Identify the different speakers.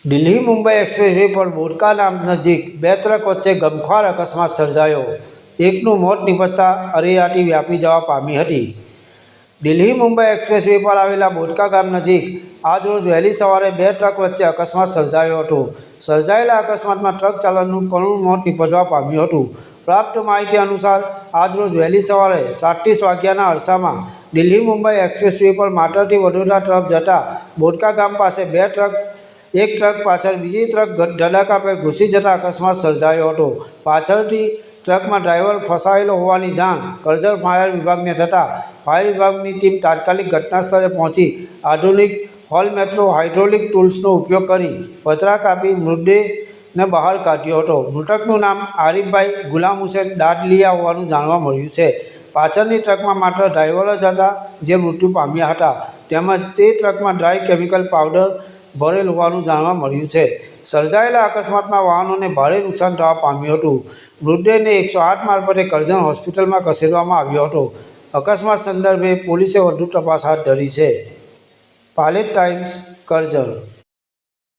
Speaker 1: Delhi Mumbai expressway પર બોડકા ગામ નજીક બે ટ્રક વચ્ચે ગમખ્વાર અકસ્માત સર્જાયો. એકનું મોત નિપજતા અરેરાટી વ્યાપી જવા પામી હતી. દિલ્હી મુંબઈ એક્સપ્રેસવે પર આવેલા બોડકા ગામ નજીક આજરોજ વહેલી સવારે બે ટ્રક વચ્ચે અકસ્માત સર્જાયો હતો. સર્જાયેલા અકસ્માતમાં ટ્રક ચાલકનું કરુણ મોત નિપજવા પામ્યું હતું. પ્રાપ્ત માહિતી અનુસાર આજરોજ વહેલી સવારે 7:30 વાગ્યાના અરસામાં દિલ્હી મુંબઈ એક્સપ્રેસવે પર માતરથી વડોદરા તરફ જતા બોડકા ગામ પાસે એક ટ્રક પાછળ બીજી ટ્રક ધડાકાભેર ઘૂસી જતા અકસ્માત સર્જાયો હતો. પાછળથી ટ્રકમાં ડ્રાઈવર ફસાયેલો હોવાની જાણ કરજણ ફાયર વિભાગને થતાં ફાયર વિભાગની ટીમ તાત્કાલિક ઘટના સ્થળે પહોંચી આધુનિક હોલ મેટ્રો હાઇડ્રોલિક ટૂલ્સનો ઉપયોગ કરી પતરા કાપી મૃતદેહને બહાર કાઢ્યો હતો. મૃતકનું નામ આરિફભાઈ ગુલામ હુસેન દાડલિયા હોવાનું જાણવા મળ્યું છે. પાછળની ટ્રકમાં માત્ર ડ્રાઈવર જ હતા જે મૃત્યુ પામ્યા હતા, તેમજ તે ટ્રકમાં ડ્રાય કેમિકલ પાવડર ભરેલ હોવાનું જાણવા મળ્યું છે. સર્જાયેલા અકસ્માતમાં વાહનોને ભારે નુકસાન થવા પામ્યું હતું. મૃતદેહને 108 મારફતે કરજણ હોસ્પિટલમાં ખસેડવામાં આવ્યો હતો. અકસ્માત સંદર્ભે પોલીસે વધુ તપાસ હાથ ધરી છે. પાલેટ ટાઈમ્સ, કરજણ.